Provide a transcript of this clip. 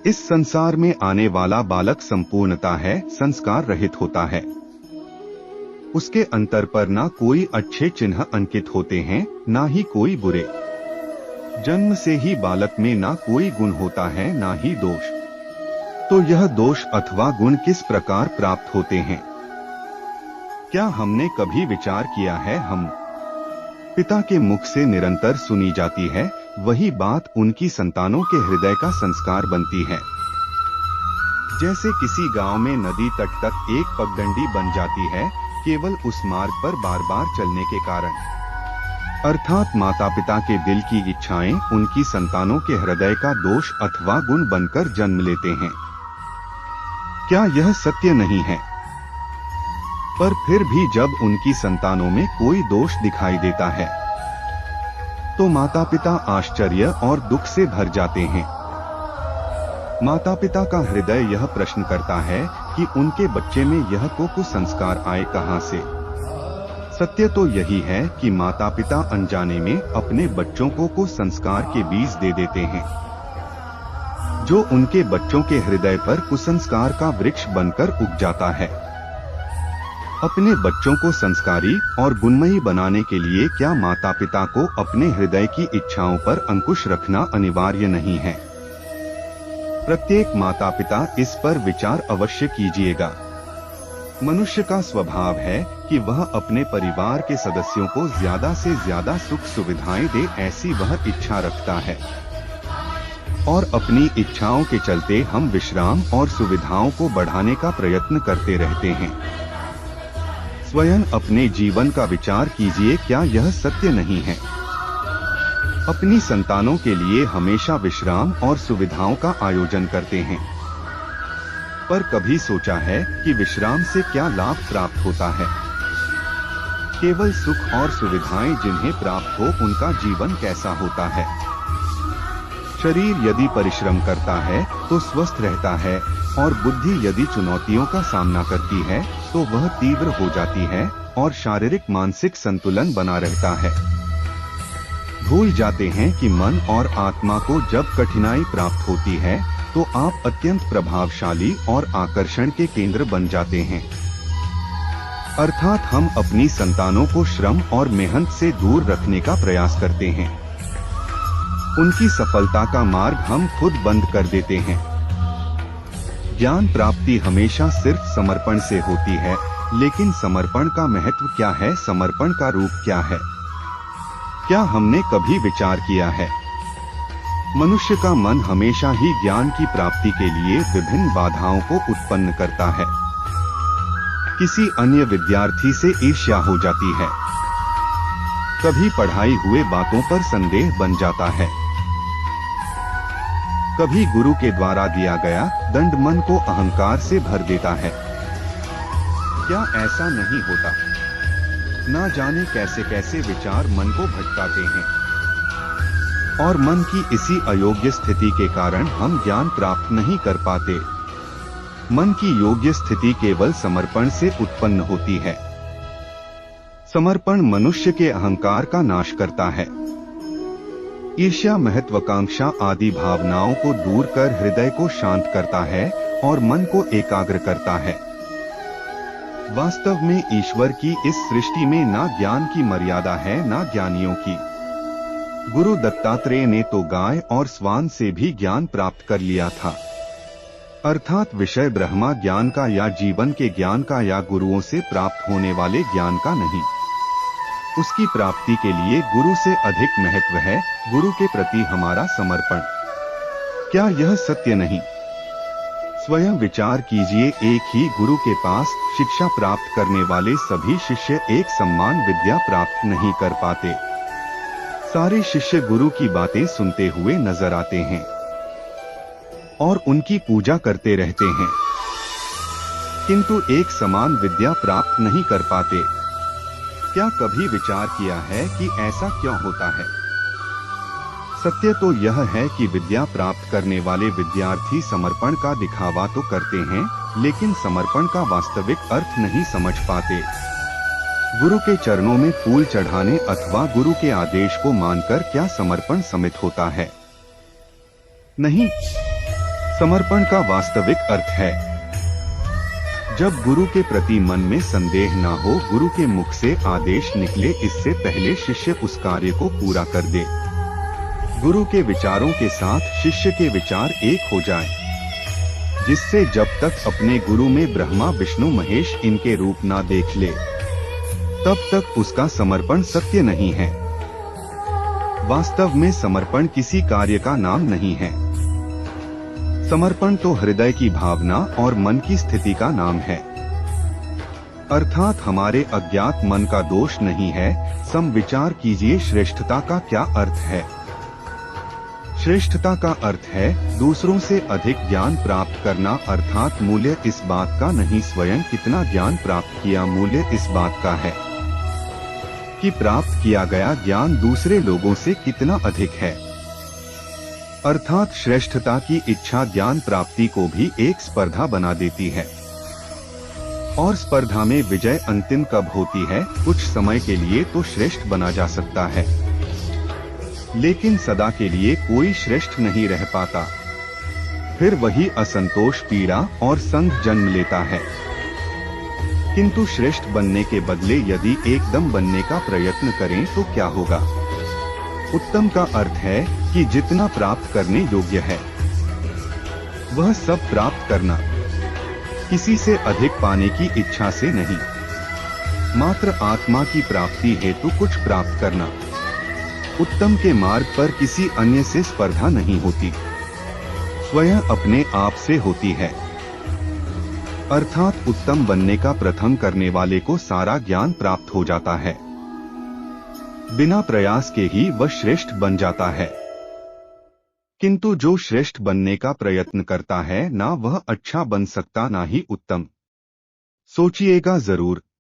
इस संसार में आने वाला बालक संपूर्णता है संस्कार रहित होता है। उसके अंतर पर ना कोई अच्छे चिन्ह अंकित होते हैं, ना ही कोई बुरे। जन्म से ही बालक में ना कोई गुण होता है, ना ही दोष। तो यह दोष अथवा गुण किस प्रकार प्राप्त होते हैं? क्या हमने कभी विचार किया है? हम पिता के मुख से निरंतर सुनी जाती है वही बात उनकी संतानों के हृदय का संस्कार बनती है। जैसे किसी गांव में नदी तट तक एक पगडंडी बन जाती है केवल उस मार्ग पर बार बार चलने के कारण। अर्थात माता पिता के दिल की इच्छाएं उनकी संतानों के हृदय का दोष अथवा गुण बनकर जन्म लेते हैं। क्या यह सत्य नहीं है? पर फिर भी जब उनकी संतानों में कोई दोष दिखाई देता है तो माता पिता आश्चर्य और दुख से भर जाते हैं। माता पिता का हृदय यह प्रश्न करता है कि उनके बच्चे में यह कुसंस्कार आए कहां से। सत्य तो यही है कि माता पिता अनजाने में अपने बच्चों को कुसंस्कार के बीज दे देते हैं, जो उनके बच्चों के हृदय पर कुसंस्कार का वृक्ष बनकर उग जाता है। अपने बच्चों को संस्कारी और गुणमयी बनाने के लिए क्या माता पिता को अपने हृदय की इच्छाओं पर अंकुश रखना अनिवार्य नहीं है? प्रत्येक माता पिता इस पर विचार अवश्य कीजिएगा। मनुष्य का स्वभाव है कि वह अपने परिवार के सदस्यों को ज्यादा से ज्यादा सुख सुविधाएं दे, ऐसी वह इच्छा रखता है। और अपनी इच्छाओं के चलते हम विश्राम और सुविधाओं को बढ़ाने का प्रयत्न करते रहते हैं। स्वयं अपने जीवन का विचार कीजिए, क्या यह सत्य नहीं है? अपनी संतानों के लिए हमेशा विश्राम और सुविधाओं का आयोजन करते हैं, पर कभी सोचा है कि विश्राम से क्या लाभ प्राप्त होता है? केवल सुख और सुविधाएं जिन्हें प्राप्त हो उनका जीवन कैसा होता है? शरीर यदि परिश्रम करता है तो स्वस्थ रहता है, और बुद्धि यदि चुनौतियों का सामना करती है तो वह तीव्र हो जाती है और शारीरिक मानसिक संतुलन बना रहता है। भूल जाते हैं कि मन और आत्मा को जब कठिनाई प्राप्त होती है तो आप अत्यंत प्रभावशाली और आकर्षण के केंद्र बन जाते हैं। अर्थात हम अपनी संतानों को श्रम और मेहनत से दूर रखने का प्रयास करते हैं। उनकी सफलता का मार्ग हम खुद बंद कर देते हैं। ज्ञान प्राप्ति हमेशा सिर्फ समर्पण से होती है, लेकिन समर्पण का महत्व क्या है? समर्पण का रूप क्या है? क्या हमने कभी विचार किया है? मनुष्य का मन हमेशा ही ज्ञान की प्राप्ति के लिए विभिन्न बाधाओं को उत्पन्न करता है। किसी अन्य विद्यार्थी से ईर्ष्या हो जाती है, कभी पढ़ाई हुए बातों पर संदेह बन जाता है, कभी गुरु के द्वारा दिया गया दंड मन को अहंकार से भर देता है। क्या ऐसा नहीं होता? ना जाने कैसे कैसे विचार मन को भटकाते हैं, और मन की इसी अयोग्य स्थिति के कारण हम ज्ञान प्राप्त नहीं कर पाते। मन की योग्य स्थिति केवल समर्पण से उत्पन्न होती है। समर्पण मनुष्य के अहंकार का नाश करता है। ईर्ष्या, महत्वाकांक्षा आदि भावनाओं को दूर कर हृदय को शांत करता है और मन को एकाग्र करता है। वास्तव में ईश्वर की इस सृष्टि में ना ज्ञान की मर्यादा है ना ज्ञानियों की। गुरु दत्तात्रेय ने तो गाय और स्वान से भी ज्ञान प्राप्त कर लिया था, अर्थात विषय ब्रह्मा ज्ञान का या जीवन के ज्ञान का या गुरुओं से प्राप्त होने वाले ज्ञान का नहीं। उसकी प्राप्ति के लिए गुरु से अधिक महत्व है गुरु के प्रति हमारा समर्पण। क्या यह सत्य नहीं? स्वयं विचार कीजिए, एक ही गुरु के पास शिक्षा प्राप्त करने वाले सभी शिष्य एक समान विद्या प्राप्त नहीं कर पाते। सारे शिष्य गुरु की बातें सुनते हुए नजर आते हैं और उनकी पूजा करते रहते हैं, किंतु एक समान विद्या प्राप्त नहीं कर पाते। क्या कभी विचार किया है कि ऐसा क्यों होता है? सत्य तो यह है कि विद्या प्राप्त करने वाले विद्यार्थी समर्पण का दिखावा तो करते हैं, लेकिन समर्पण का वास्तविक अर्थ नहीं समझ पाते। गुरु के चरणों में फूल चढ़ाने अथवा गुरु के आदेश को मानकर क्या समर्पण समित होता है? नहीं। समर्पण का वास्तविक अर्थ है जब गुरु के प्रति मन में संदेह न हो, गुरु के मुख से आदेश निकले इससे पहले शिष्य उस कार्य को पूरा कर दे। गुरु के विचारों के साथ शिष्य के विचार एक हो जाए, जिससे जब तक अपने गुरु में ब्रह्मा विष्णु महेश इनके रूप ना देख ले, तब तक उसका समर्पण सत्य नहीं है। वास्तव में समर्पण किसी कार्य का नाम नहीं है। समर्पण तो हृदय की भावना और मन की स्थिति का नाम है। अर्थात हमारे अज्ञात मन का दोष नहीं है। समविचार कीजिए, श्रेष्ठता का क्या अर्थ है? श्रेष्ठता का अर्थ है दूसरों से अधिक ज्ञान प्राप्त करना, अर्थात मूल्य इस बात का नहीं स्वयं कितना ज्ञान प्राप्त किया, मूल्य इस बात का है कि प्राप्त किया गया ज्ञान दूसरे लोगों से कितना अधिक है। अर्थात श्रेष्ठता की इच्छा ज्ञान प्राप्ति को भी एक स्पर्धा बना देती है, और स्पर्धा में विजय अंतिम कब होती है? कुछ समय के लिए तो श्रेष्ठ बना जा सकता है, लेकिन सदा के लिए कोई श्रेष्ठ नहीं रह पाता। फिर वही असंतोष, पीड़ा और संघ जन्म लेता है। किंतु श्रेष्ठ बनने के बदले यदि एकदम बनने का प्रयत्न करें तो क्या होगा? उत्तम का अर्थ है कि जितना प्राप्त करने योग्य है वह सब प्राप्त करना, किसी से अधिक पाने की इच्छा से नहीं, मात्र आत्मा की प्राप्ति हेतु कुछ प्राप्त करना। उत्तम के मार्ग पर किसी अन्य से स्पर्धा नहीं होती, स्वयं अपने आप से होती है। अर्थात उत्तम बनने का प्रथम करने वाले को सारा ज्ञान प्राप्त हो जाता है, बिना प्रयास के ही वह श्रेष्ठ बन जाता है। किंतु जो श्रेष्ठ बनने का प्रयत्न करता है, ना वह अच्छा बन सकता ना ही उत्तम। सोचिएगा जरूर,